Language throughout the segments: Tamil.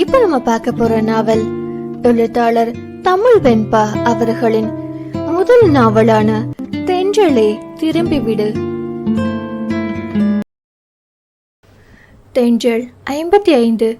இப்ப நம்ம பார்க்க போற நாவல் எழுத்தாளர் தமிழ் வெண்பா அவர்களின் முதல் நாவலான தென்றலே திரும்பிவிடு. தென்றல் 55.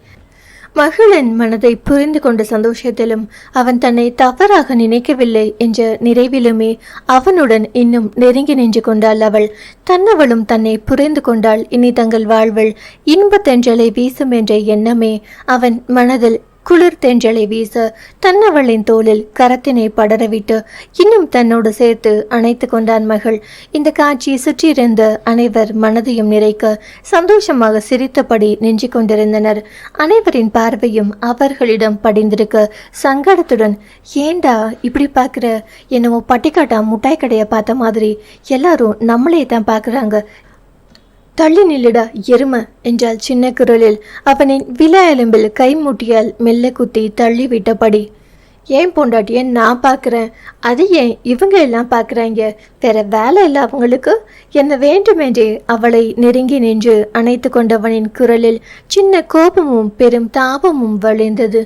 மகளின் மனதை புரிந்து கொண்ட சந்தோஷத்திலும் அவன் தன்னை தவறாக நினைக்கவில்லை என்ற நிறைவிலுமே அவனுடன் இன்னும் நெருங்கி நின்று கொண்டாள் அவள். தன்னவளும் தன்னை புரிந்து கொண்டாள். இனி தங்கள் வாழ்வில் இன்ப தென்றலை வீசும் என்ற எண்ணமே அவன் மனதில் குளிர் தென்றலை வீச தன்னவளின் தோளில் கரத்தினை படரவிட்டு இன்னும் தன்னோடு சேர்த்து அணைத்து கொண்டான் மகள். இந்த காட்சி சுற்றியிருந்த அனைவர் மனதையும் நிறைக்க சந்தோஷமாக சிரித்தபடி நின்று கொண்டிருந்தனர். அனைவரின் பார்வையும் அவர்களிடம் படிந்திருக்க சங்கடத்துடன், ஏண்டா இப்படி பார்க்குற, என்னமோ பட்டிக்காட்டா முட்டாய் கடையை பார்த்த மாதிரி எல்லாரும் நம்மளே தான் பார்க்குறாங்க, தள்ளி நில்லுடா எருமை என்றால் சின்ன குரலில் அவனின் விலா எலும்பில் கைமுட்டியால் மெல்ல குத்தி தள்ளி விட்டபடி. ஏன் பொண்டாட்டிய நான் பார்க்குறேன், அது ஏன் இவங்க எல்லாம் பார்க்குறாங்க, வேற வேலை இல்லை அவங்களுக்கு, என்ன வேண்டுமென்றே அவளை நெருங்கி நின்று அணைத்து கொண்டவனின் குரலில் சின்ன கோபமும் பெரும் தாபமும் வழிந்தது.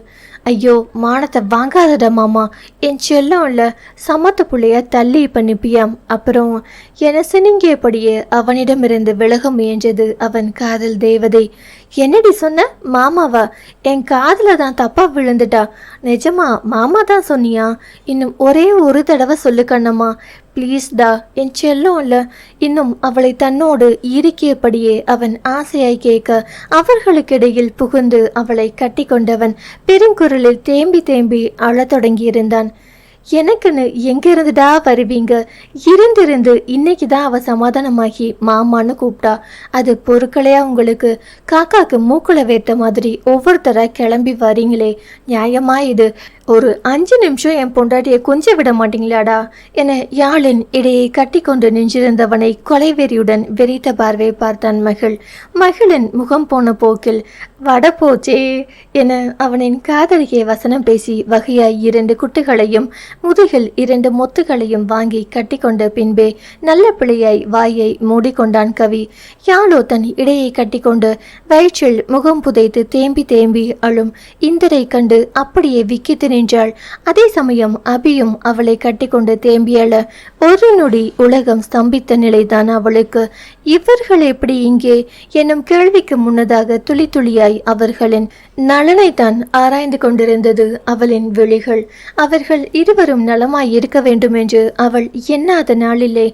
ஐயோ மானத்தை வாங்காதடா மாமா, என் செல்லம் இல்லை, சமத்த புள்ளைய தள்ளி பண்ணிப்பியாம். அப்புறம் என சினிங்கியபடியே அவனிடமிருந்து விலக முயன்றது அவன் காதல் தேவதை. என்னடி சொன்ன, மாமாவா? என் காதில் தான் தப்பா விழுந்துட்டா. நிஜமா மாமா தான் சொன்னியா? இன்னும் ஒரே ஒரு தடவை சொல்லு கண்ணம்மா, ப்ளீஸ்டா, என் செல்லம் இல்லை. இன்னும் அவளை தன்னோடு இறுக்கியபடியே அவன் ஆசையாய் கேட்க அவர்களுக்கிடையில் புகுந்து அவளை கட்டி கொண்டவன் பெருங்குரலில் தேம்பி தேம்பி அழத் தொடங்கியிருந்தான். எனக்குன்னு எங்க இருந்துடா வருவீங்க, இருந்திருந்து இன்னைக்கு தான் அவ சமாதானமாகி மாமான்னு கூப்பிட்டா. அது பொருட்களையா உங்களுக்கு? காக்காக்கு மூக்குல வேர்த்த மாதிரி ஒவ்வொருத்தரா கிளம்பி வரீங்களே, நியாயமா இது? ஒரு 5 நிமிஷம் என் பொண்டாட்டியை கொஞ்சம் விட மாட்டீங்களாடா என யாழின் இடையே கட்டி கொண்டு நின்றிருந்தவனை கொலைவெறியுடன் வெறித்த பார்வை பார்த்தான் மகள். மகளின் முகம் போன போக்கில் வட போச்சே என அவனின் காதலியை வசனம் பேசி வகையாய் 2 குட்டுகளையும் முதுகில் 2 மொத்துகளையும் வாங்கி கட்டி கொண்ட பின்பே நல்ல பிள்ளையாய் வாயை மூடிக்கொண்டான் கவி. யாழோ தன் இடையை கட்டி கொண்டு வயிற்றில் முகம் புதைத்து தேம்பி தேம்பி அழும் இந்தரை கண்டு அப்படியே விக்கித்து நின்றாள். அதே சமயம் அபியும் அவளை கட்டிக்கொண்டு தேம்பியள ஒரு நொடி உலகம் ஸ்தம்பித்த நிலைதான் அவளுக்கு. இவர்கள் எப்படி இங்கே என்னும் கேள்விக்கு முன்னதாக துளி துளியாய் அவர்களின் நலனைத்தான் ஆராய்ந்து கொண்டிருந்தது அவளின் விழிகள். அவர்கள் இருவரும் நலமாய் இருக்க வேண்டும் என்று அவள் எண்ணாத நாளிலே.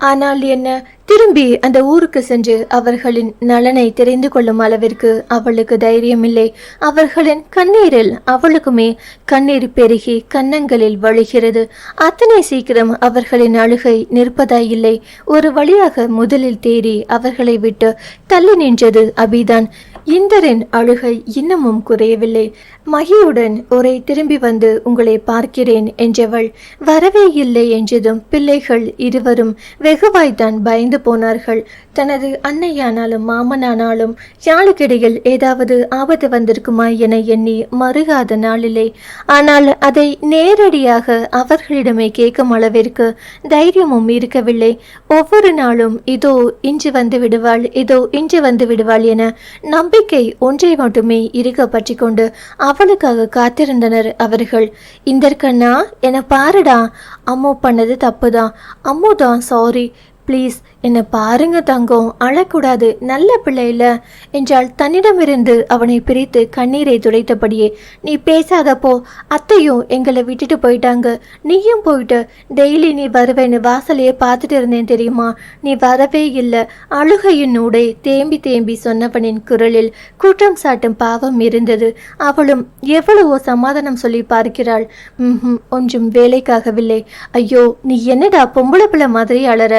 ஆனால் என்ன, திரும்பி அந்த ஊருக்கு சென்று அவர்களின் நலனை தெரிந்து கொள்ளும் அளவிற்கு அவளுக்கு தைரியமில்லை. அவர்களின் கண்ணீரில் அவளுக்குமே கண்ணீர் பெருகி கன்னங்களில் வழிகிறது. அத்தனை சீக்கிரம் அவர்களின் அழுகை நிற்பதாயில்லை. ஒரு வழியாக முதலில் தேறி அவர்களை விட்டு தள்ளி நின்றது அபிதான். இந்தரின் அழுகை இன்னமும் குறையவில்லை. மகியுடன் ஒரே திரும்பி வந்து உங்களை பார்க்கிறேன் என்றவள் வரவே இல்லை என்றதும் பிள்ளைகள் இருவரும் வெகுவாய்த்தான் பயந்து போனார்கள். தனது அன்னையானாலும் மாமனானாலும் யாழுக்கிடையில் ஏதாவது ஆபத்து வந்திருக்குமா என எண்ணி மறுகாத நாளில்லை. ஆனால் அதை நேரடியாக அவர்களிடமே கேட்கும் அளவிற்கு தைரியமும் இருக்கவில்லை. ஒவ்வொரு நாளும் இதோ இன்று வந்து விடுவாள், இதோ இன்று வந்து விடுவாள் என நம்பிக்கை ஒன்றை மட்டுமே இருக்க பற்றி கொண்டு அவளுக்காக காத்திருந்தனர் அவர்கள். இந்தற்கண்ணா என பாருடா, அம்மோ பண்ணது தப்புதான், அம்முதான் சாரி, ப்ளீஸ் என்னை பாருங்க தங்கம், அழக்கூடாது, நல்ல பிள்ளையில என்றால் தன்னிடமிருந்து அவனை பிரித்து கண்ணீரை துடைத்தபடியே. நீ பேசாதப்போ, அத்தையும் எங்களை விட்டுட்டு போயிட்டாங்க, நீயும் போயிட்டு, டெய்லி நீ வருவேன்னு வாசலையே பார்த்துட்டு இருந்தேன் தெரியுமா, நீ வரவே இல்லை. அழுகையினூடே தேம்பி தேம்பி சொன்னவனின் குரலில் குற்றம் சாட்டும் பாவம் இருந்தது. அவளும் எவ்வளவோ சமாதானம் சொல்லி பார்க்கிறாள். ஒன்றும் வேலைக்காகவில்லை. ஐயோ நீ என்னடா பொம்பளை பிள்ளை மாதிரி அழற,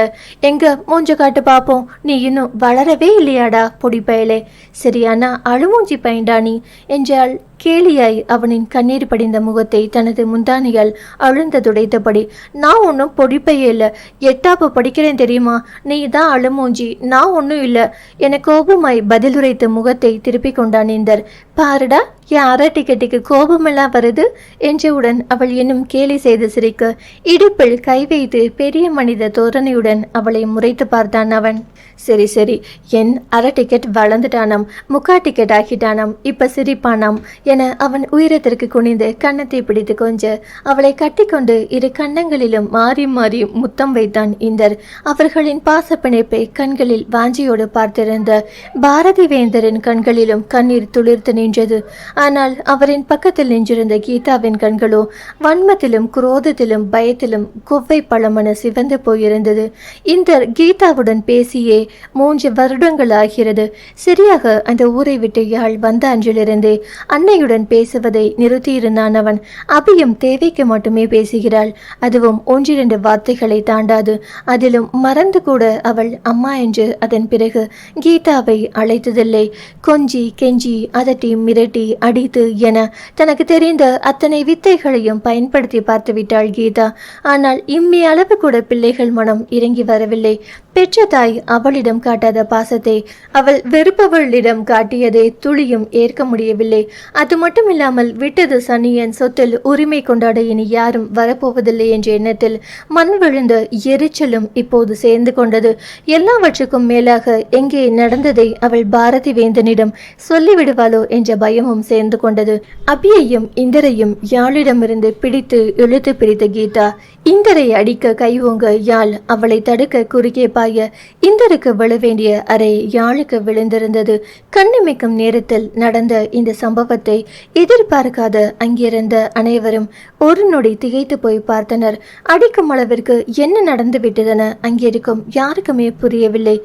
எங்க மூஞ்ச காட்டு பாப்போம், நீ இன்னும் வளரவே இல்லையாடா பொடிப்பயலே, சரியானா அழுமூஞ்சி பையன்டா நீ என்றாள் கேலியாய் அவனின் கண்ணீர் படிந்த முகத்தை தனது முந்தானியால் அழுந்த துடைத்தபடி. நான் ஒன்றும் பொடிப்பையே இல்லை, 8ஆப்பு படிக்கிறேன் தெரியுமா, நீ தான் அழுமூஞ்சி, நான் ஒன்றும் இல்லை என கோபமாய் பதிலுரைத்த முகத்தை திருப்பி கொண்டான் இந்தர். பாருடா என் அரை டிக்கெட்டுக்கு கோபமெல்லாம் வருது என்றவுடன் அவள் இன்னும் கேலி செய்து சிரிக்க இடுப்பில் கை வைத்து பெரிய மனித தோரணையுடன் அவளை முறைத்து பார்த்தான் அவன். சரி சரி, என் அரை டிக்கெட் வளர்ந்துட்டானாம், முக்கா டிக்கெட் ஆக்கிட்டானாம், இப்ப சிரிப்பானாம் என அவன் உயரத்திற்கு குனிந்து கன்னத்தை பிடித்து கொஞ்ச அவளை கட்டிக்கொண்டு இரு கன்னங்களிலும் மாறி மாறி முத்தம் வைத்தான் இந்தர். அவர்களின் பாச பிணைப்பை கண்களில் வாஞ்சியோடு பார்த்திருந்த பாரதி வேந்தரின் கண்களிலும் கண்ணீர் துளிர்த்து நின்றது. ஆனால் அவரின் பக்கத்தில் நின்றிருந்த கீதாவின் கண்களோ வன்மத்திலும் குரோதத்திலும் பயத்திலும் கொவ்வை பழமன சிவந்து போயிருந்தது. இந்தர் கீதாவுடன் பேசியே 3 வருடங்கள் ஆகிறது. சரியாக அந்த ஊரை விட்டு யாழ் வந்த அன்றிலிருந்தே அன்னையுடன் பேசுவதை நிறுத்தியிருந்தான் அவன். அபியும் தேவைக்கு மட்டுமே பேசுகிறாள், அதுவும் 1-2 வார்த்தைகளை தாண்டாது. அதிலும் மறந்து கூட அவள் அம்மா என்று அதன் பிறகு கீதாவை அழைத்ததில்லை. கொஞ்சி கெஞ்சி அதட்டி மிரட்டி அடித்து என தனக்கு தெரிந்த அத்தனை வித்தைகளையும் பயன்படுத்தி பார்த்து விட்டாள் கீதா. ஆனால் இம்மி அளவு கூட பிள்ளைகள் மனம் இறங்கி வரவில்லை. பெற்ற தாய் அவளிடம் காட்டாத பாசத்தை அவள் வெறுப்பவளிடம் காட்டியதை துளியும் ஏற்க முடியவில்லை. அது மட்டும் இல்லாமல் விட்டது சனியன் சொத்தில் உரிமை கொண்டாட இனி யாரும் வரப்போவதில்லை என்ற எண்ணத்தில் மண் விழுந்த எரிச்சலும் இப்போது சேர்ந்து கொண்டது. எல்லாவற்றுக்கும் மேலாக எங்கே நடந்ததை அவள் பாரதி வேந்தனிடம் சொல்லிவிடுவாளோ என்ற பயமும் சேர்ந்து கொண்டது. அபியையும் இந்தரையும் யாழிடமிருந்து பிடித்து இழுத்து பிரித்த கீதா இந்தரை அடிக்க கைவோங்க யாழ் அவளை தடுக்க குறுக்கே பாய இந்தருக்கு விழ வேண்டிய அறை யாழுக்கு விழுந்திருந்தது. கண்ணிமைக்கும் நேரத்தில் நடந்த இந்த சம்பவத்தை எதிர்பார்க்காத அங்கிருந்த அனைவரும் ஒரு நொடி திகைத்து போய் பார்த்தனர். அடிக்கும் அளவிற்கு என்ன நடந்து விட்டதென அங்கிருக்கும் யாருக்குமே புரியவில்லை.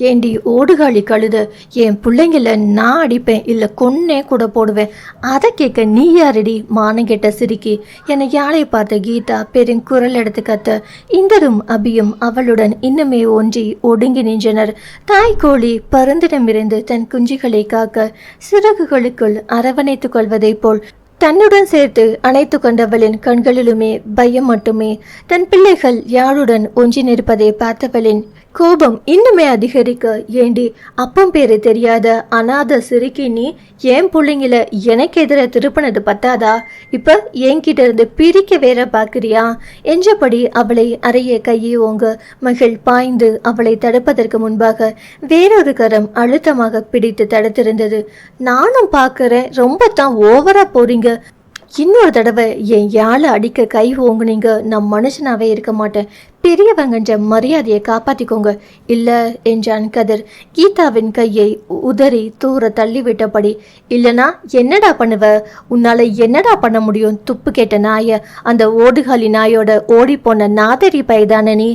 ஏண்டி ஓடுகாலி கழுத, என் பிள்ளைங்கள நான் அடிப்பேன், இல்ல கொன்னே கூட போடுவேன், அதை கேட்க நீ யாரடி மானங்கெட்ட சிரிக்கி என யாழை பார்த்த கீதா பெருங்குரல் எடுத்து கத்த இந்தரும் அபியும் அவளுடன் இன்னுமே ஒன்றி ஒடுங்கி நின்றனர். தாய்கோழி பருந்திடமிருந்து தன் குஞ்சுகளை காக்க சிறகுகளுக்குள் அரவணைத்துக் கொள்வதைப் போல் தன்னுடன் சேர்த்து அணைத்து கொண்டவளின் கண்களிலுமே பயம் மட்டுமே. தன் பிள்ளைகள் யாழுடன் ஒன்றி நிற்பதை பார்த்தவளின் கோபம் இன்னுமே அதிகரிக்க, ஏண்டி அப்பம் பேரு தெரியாத அநாத சிறுக்கி நீ ஏன் பிள்ளைங்கள எனக்கு எதிர திருப்பினது பத்தாதா, இப்ப என்கிட்ட இருந்து பிரிக்க வேற பாக்குறியா என்றபடி அவளை அறைய கையை ஓங்க மகள் பாய்ந்து அவளை தடுப்பதற்கு முன்பாக வேறொரு கரம் அழுத்தமாக பிடித்து தடுத்திருந்தது. நானும் பாக்குறேன், ரொம்ப தான் ஓவரா போறீங்க, இன்னொரு தடவை என் யாழை அடிக்க கை ஓங்குனீங்க, நான் மனுஷனாவே இருக்க மாட்டேன், பெரியவங்கன்ற மரியாதையை காப்பாத்திக்கோங்க இல்ல என்றான் கதிர் கீதாவின் கையை உதறி தூர தள்ளிவிட்டபடி. இல்லனா என்னடா பண்ணுவ, உன்னால என்னடா பண்ண முடியும், துப்பு கேட்ட நாய, அந்த ஓடுகாலி நாயோட ஓடி போன நாதரி பைதான நீ,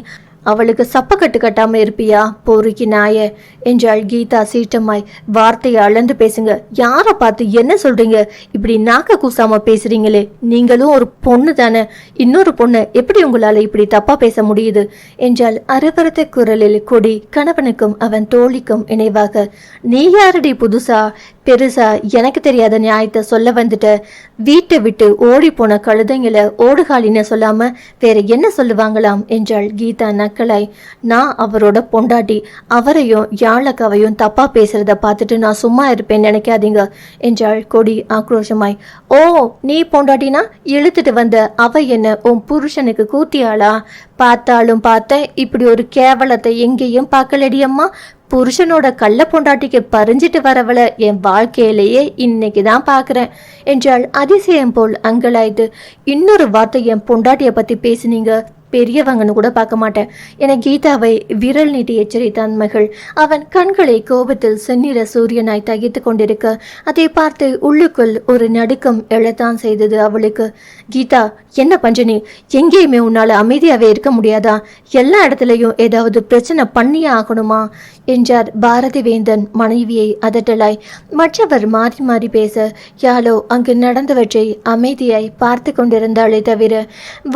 அவளுக்கு சப்பக்கட்டு கட்டாம இருப்பியா பொறுக்கி நாய என்றாள் கீதா சீற்றமாய். வார்த்தையை அளந்து பேசுங்க, யாரை பார்த்து என்ன சொல்றீங்க, இப்படி நாக்க கூசாம பேசுறீங்களே, நீங்களும் ஒரு பொண்ணு தானே, இன்னொரு பொண்ணு எப்படி உங்களால இப்படி தப்பா பேச முடியுது என்றால் அருவருத்த குரலில் கொடி கணவனுக்கும் அவன் தோழிக்கும் இணைவாக. நீ யாரடி புதுசா பெருசா எனக்கு தெரியாத நியாயத்தை சொல்ல வந்துட்ட, வீட்டை விட்டு ஓடி போன கழுதைங்களை ஓடுகாலின்னு சொல்லாம வேற என்ன சொல்லுவாங்களாம் என்றாள் கீதா நக்கலாய். நான் அவரோட பொண்டாட்டி, அவரையும் யாழக்காவையும் தப்பா பேசுறத பார்த்துட்டு நான் சும்மா இருப்பேன் நினைக்காதீங்க என்றாள் கொடி ஆக்ரோஷமாய். ஓ, நீ பொண்டாட்டினா இழுத்துட்டு வந்த அவ என்ன உன் புருஷனுக்கு கூத்தியாளா, பார்த்தாலும் பார்த்தேன், இப்படி ஒரு கேவலத்தை எங்கேயும் பார்க்கலடி அம்மா, புருஷனோட கள்ள பொண்டாட்டிக்கு பறிஞ்சிட்டு வரவள என் வாழ்க்கையிலேயே இன்னைக்குதான் பாக்குறேன் என்றால் அதிசயம் போல் அங்கலாய்த்து. இன்னொரு வார்த்தை என் பொண்டாட்டிய பத்தி பேசுனீங்க, பெரியவங்கன்னு கூட பார்க்க மாட்டேன் என கீதாவை விரல் நீட்டி எச்சரித்தான் மகள். அவன் கண்களை கோபத்தில் செந்நிற சூரியனாய் தகித்து கொண்டிருக்க அதை பார்த்து உள்ளுக்குள் ஒரு நடுக்கம் எழத்தான் செய்தது அவளுக்கு. கீதா, என்ன பஞ்சனி, எங்கேயுமே உன்னால அமைதியாவே இருக்க முடியாதா, எல்லா இடத்துலையும் ஏதாவது பிரச்சனை பண்ணியே ஆகணுமா என்றார் பாரதி வேந்தன் மனைவியை அதட்டலாய். மற்றவர் மாறி மாறி பேச யாழோ அங்கு நடந்தவற்றை அமைதியாய் பார்த்து கொண்டிருந்தாளே தவிர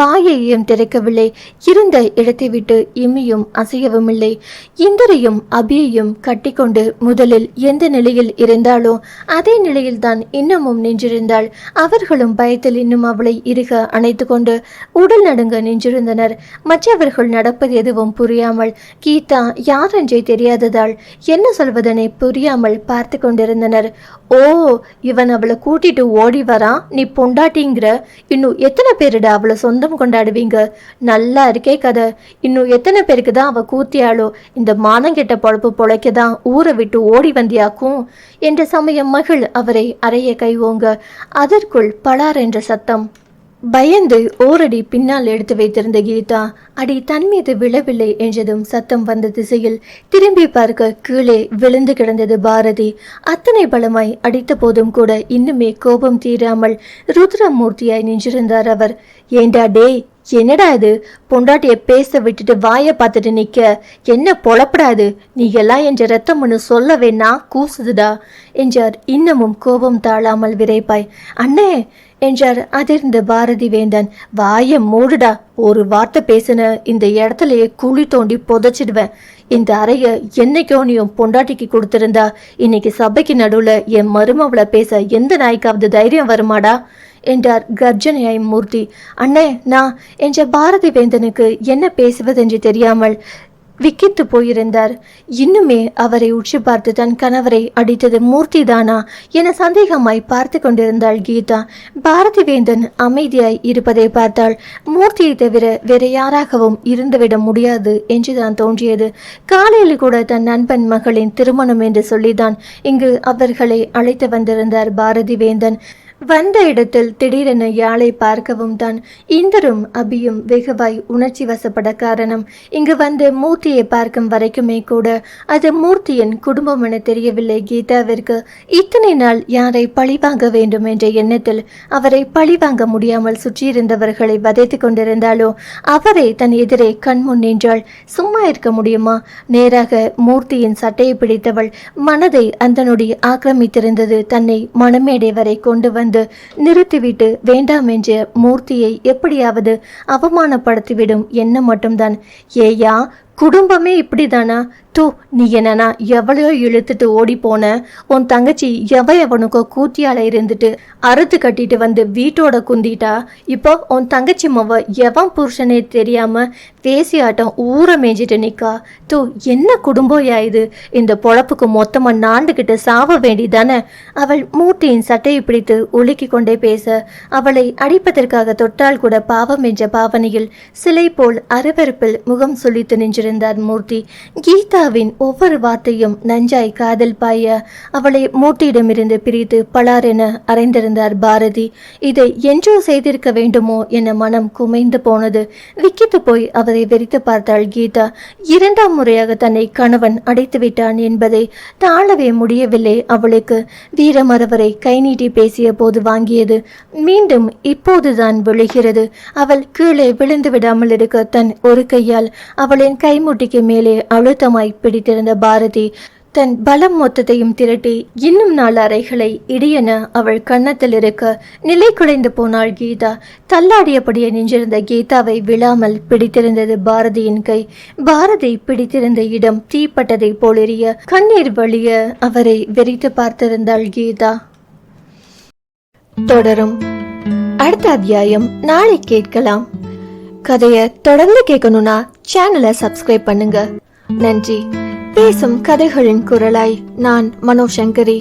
வாயையும் திறக்கவில்லை. இருந்த இடத்தை விட்டு இம்மியும் அசையவும் இல்லை. இந்தரையும் அபியையும் கட்டிக்கொண்டு முதலில் எந்த நிலையில் இருந்தாலோ அதே நிலையில்தான் இன்னமும் நின்றிருந்தாள். அவர்களும் பயத்தில் இன்னும் அவளை இறுக அணைத்து கொண்டு உடல் நடுங்க நின்றிருந்தனர். மற்றவர்கள் நடப்பது எதுவும் புரியாமல் கீதா யாரென்றே தெரியாத முடியாததால் என்ன சொல்வதனை புரியாமல் பார்த்து கொண்டிருந்தனர். ஓ, இவன் அவளை கூட்டிட்டு ஓடி வரான், நீ பொண்டாட்டிங்கிற. இன்னும் எத்தனை பேருடா அவளை சொந்தம் கொண்டாடுவீங்க? நல்லா இருக்கே கதை. இன்னும் எத்தனை பேருக்கு தான் அவ கூத்தியாளோ? இந்த மானங்கெட்ட பொழப்பு பொழைக்கதான் ஊரை விட்டு ஓடி வந்தியாக்கும் என்ற சமயம் மகள் அவரை அறைய கைவோங்க. அதற்குள் பலார் என்ற சத்தம். பயந்து ஓரடி பின்னால் எடுத்து வைத்திருந்த கீதா அடி தன் மீது விழவில்லை என்றதும் சத்தம் வந்த திசையில் திரும்பி பார்க்க கீழே விழுந்து கிடந்தது பாரதி. அத்தனை பலமாய் அடித்த போதும் கூட இன்னுமே கோபம் தீராமல் ருத்ரமூர்த்தியாய் நின்றிருந்தார் அவர். ஏண்டா டேய், என்னடா இது? பொண்டாட்டிய பேச விட்டுட்டு வாயை பார்த்துட்டு நிக்க என்ன பொழப்படாது? நீ எல்லாம் என்ற ரத்தம் ஒன்று சொல்ல வேணா கூசுதுடா என்றார் இன்னமும் கோபம் தாழாமல் விரைப்பாய். அண்ணே என்றார் அதிர்ந்த பாரதி வேந்தன். வாய மூடுடா, ஒரு வார்த்தை பேசுன இந்த இடத்துலயே குழி தோண்டி புதைச்சிடுவேன். இந்த அறைய என்னைக்கோ நீயும் பொண்டாட்டிக்கு கொடுத்திருந்தா இன்னைக்கு சபைக்கு நடுவுல என் மருமவளை பேச எந்த நாய்க்காவது தைரியம் வருமாடா என்றார் கர்ஜனையாய் மூர்த்தி. அண்ணே நான் என்ற பாரதி வேந்தனுக்கு என்ன பேசுவதென்று தெரியாமல் விக்கித்து போயிருந்தார். இன்னுமே அவரை உற்று பார்த்து தன் கணவரை அடித்தது மூர்த்தி தானா என சந்தேகமாய் பார்த்து கொண்டிருந்தாள் கீதா. பாரதி வேந்தன் அமைதியாய் இருப்பதை பார்த்தால் மூர்த்தியை தவிர வேற யாராகவும் இருந்துவிட முடியாது என்றுதான் தோன்றியது. காலையில் கூட தன் நண்பன் மகளின் திருமணம் என்று சொல்லிதான் இங்கு அவர்களை அழைத்து வந்திருந்தார் பாரதி வேந்தன். வந்த இடத்தில் திடீரென யாழை பார்க்கவும் தான் இந்தரும் அபியும் வெகுவாய் உணர்ச்சி வசப்பட காரணம். இங்கு வந்து மூர்த்தியை பார்க்கும் வரைக்குமே கூட அது மூர்த்தியின் குடும்பம் என தெரியவில்லை கீதாவிற்கு. இத்தனை நாள் யாரை பழிவாங்க வேண்டும் என்ற எண்ணத்தில் அவரை பழிவாங்க முடியாமல் சுற்றியிருந்தவர்களை வதைத்து கொண்டிருந்தாலோ அவரை தன் எதிரே கண்முன் நின்றாள். சும்மா இருக்க முடியுமா? நேராக மூர்த்தியின் சட்டையை பிடித்தவள் மனதை அந்த நொடி ஆக்கிரமித்திருந்தது. தன்னை மணமேடை வரை கொண்டு வந்து நிறுத்திவிட்டு வேண்டாம் என்ற மூர்த்தியை எப்படியாவது அவமானப்படுத்திவிடும் எண்ணம் மட்டும்தான். ஏயா, குடும்பமே இப்படிதானா? தூ, நீ என்னன்னா எவ்வளையோ இழுத்துட்டு ஓடி போன உன் தங்கச்சி எவனுக்கோ கூத்தியால இருந்துட்டு அறுத்து கட்டிட்டு வந்து வீட்டோட குந்திட்டா. இப்போ உன் தங்கச்சி மவ எவன் புருஷனே தெரியாம பேசியாட்டம் ஊற மேஞ்சிட்டு நிக்கா. தூ, என்ன குடும்பம் இது? இந்த பொழப்புக்கு மொத்தமா நாண்டுகிட்டு சாவ வேண்டிதானே? அவள் மூர்த்தியின் சட்டையை பிடித்து உலுக்கி கொண்டே பேச அவளை அடிப்பதற்காக தொட்டால் கூட பாவம் என்ற பாவனையில் சிலை போல் அருவருப்பில் முகம் சுளித்து நின்றிருந்தார் மூர்த்தி. கீதாவின் ஒவ்வொரு வார்த்தையும் நஞ்சாய் காதல் பாய அவளை மூர்த்தியிடமிருந்து பிரித்து பலாரென அறைந்திருந்தார் பாரதி. இதை என்றோ செய்திருக்க வேண்டுமோ என மனம் குமைந்து போனது. விக்கித்து போய் அவரை வெறித்து பார்த்தாள் கீதா. இரண்டாம் முறையாக தன்னை கணவன் அடைத்து விட்டான் என்பதை தாழவே முடியவில்லை அவளுக்கு. வீரமரவரை கை நீட்டி பேசிய போது வாங்கியது மீண்டும் இப்போதுதான் விழுகிறது. அவள் கீழே விழுந்து விடாமல் இருக்க தன் ஒரு கையால் அவளின் கைமுட்டிக்கு மேலே அழுத்தமாய் பிடித்திருந்த பாரதி தன் பலம் மொத்தத்தையும் திரட்டி இன்னும் 4 அறைகளை இடியென அவள் கன்னத்தில் இருக்க நிலை குலைந்து போனாள் கீதா. தள்ளாடியபடியே நின்றிருந்த கீதாவை விழாமல் பிடித்திருந்தது பாரதியின் கை. பாரதி பிடித்திருந்த இடம் தீப்பட்டதை போலெறிய கண்ணீர் வழிய அவரை வெறித்து பார்த்திருந்தாள் கீதா. தொடரும். அடுத்த அத்தியாயம் நாளை கேட்கலாம். கதையை தொடர்ந்து கேட்கணும்னா சேனலை சப்ஸ்கிரைப் பண்ணுங்க. நன்றி. பேசும் கதைகளின் குரலாய் நான் மனோசங்கரி.